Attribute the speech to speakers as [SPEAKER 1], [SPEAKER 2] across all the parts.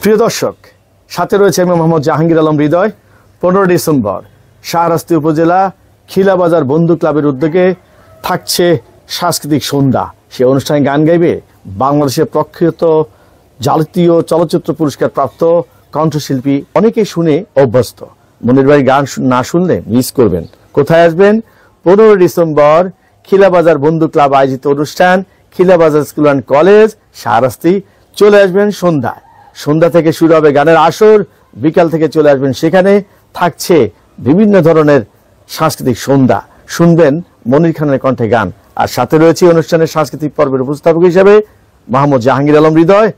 [SPEAKER 1] প্রিয় দর্শক, সাথে রয়েছে আমি মোহাম্মদ জাহাঙ্গীর আলম হৃদয়। 15 ডিসেম্বর শাহরাস্তি উপজেলা খিলাবাজার বন্ধু ক্লাবের উদ্যোগে থাকছে সাংস্কৃতিক সন্ধ্যা। সে অনুষ্ঠানে গান গাইবে বাংলাদেশের প্রখ্যাত জাতীয় চলচ্চিত্র পুরস্কার প্রাপ্ত কণ্ঠশিল্পী। অনেকেই শুনে অভ্যস্ত, মনির ভাই গান না শুনলে মিস করবেন। কোথায় আসবেন? 15 ডিসেম্বর খিলাবাজার বন্ধু ক্লাব আয়োজিত অনুষ্ঠান, খিলাবাজার স্কুল অ্যান্ড কলেজ, শাহরাস্তি। চলে আসবেন সন্ধ্যায়। সন্ধ্যা থেকে শুরু হবে গানের আসর, বিকাল থেকে চলে আসবেন সেখানে। থাকছে বিভিন্ন ধরনের সাংস্কৃতিক সন্ধ্যা, শুনবেন মনির খানের কণ্ঠে গান। আর সাথে রয়েছে অনুষ্ঠানের সাংস্কৃতিক পর্বের উপস্থাপক হিসেবে মোহাম্মদ জাহাঙ্গীর আলম হৃদয়।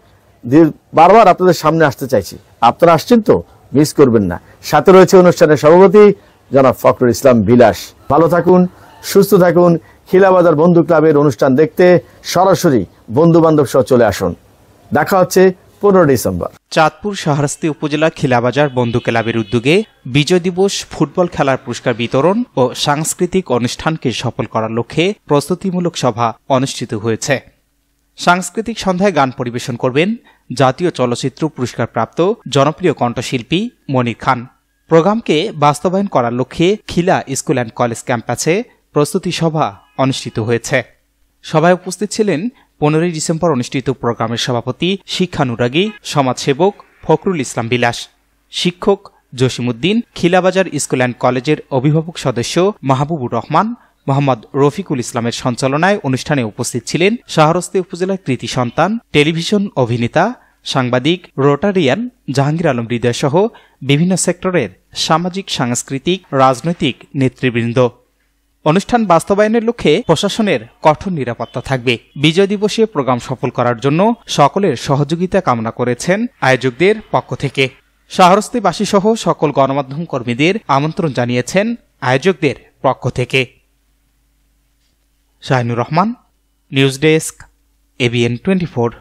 [SPEAKER 1] বারবার আপনাদের সামনে আসতে চাইছি, আপনারা আসছেন তো, মিস করবেন না। সাথে রয়েছে অনুষ্ঠানের সভাপতি জনাব ফখরুল ইসলাম বিলাস। ভালো থাকুন, সুস্থ থাকুন। খিলাবাজার বন্ধু ক্লাবের অনুষ্ঠান দেখতে সরাসরি বন্ধু বান্ধব সহ চলে আসুন। দেখা হচ্ছে 15 ডিসেম্বর।
[SPEAKER 2] চাঁদপুর শাহরাস্তি উপজেলা খিলাবাজার বন্ধু ক্লাবের উদ্যোগে বিজয় দিবস ফুটবল খেলার পুরস্কার বিতরণ ও সাংস্কৃতিক অনুষ্ঠানকে সফল করার লক্ষ্যে প্রস্তুতিমূলক সভা অনুষ্ঠিত হয়েছে। সাংস্কৃতিক সন্ধ্যায় গান পরিবেশন করবেন জাতীয় চলচ্চিত্র পুরস্কার প্রাপ্ত জনপ্রিয় কণ্ঠশিল্পী মনির খান। প্রোগ্রামকে বাস্তবায়ন করার লক্ষ্যে খিলা স্কুল অ্যান্ড কলেজ ক্যাম্পাসে প্রস্তুতি সভা অনুষ্ঠিত হয়েছে। সভায় উপস্থিত ছিলেন 15 ডিসেম্বর অনুষ্ঠিত প্রোগ্রামের সভাপতি, শিক্ষানুরাগী সমাজসেবক ফখরুল ইসলাম বিলাস, শিক্ষক জসিমউদ্দিন, খিলাবাজার স্কুল অ্যান্ড কলেজের অভিভাবক সদস্য মাহবুবুর রহমান, মোহাম্মদ রফিকুল ইসলামের সঞ্চালনায় অনুষ্ঠানে উপস্থিত ছিলেন শাহরাস্তি উপজেলার কৃতি সন্তান, টেলিভিশন অভিনেতা, সাংবাদিক, রোটারিয়ান জাহাঙ্গীর আলম হৃদয় সহ বিভিন্ন সেক্টরের সামাজিক, সাংস্কৃতিক, রাজনৈতিক নেতৃবৃন্দ। অনুষ্ঠান বাস্তবায়নের লক্ষ্যে প্রশাসনের কঠোর নিরাপত্তা থাকবে। বিজয় দিবসে প্রোগ্রাম সফল করার জন্য সকলের সহযোগিতা কামনা করেছেন আয়োজকদের পক্ষ থেকে। শাহরাস্তিবাসী সহ সকল গণমাধ্যম কর্মীদের আমন্ত্রণ জানিয়েছেন আয়োজকদের পক্ষ থেকে। Shahinur Rahman, news desk, ABN 24।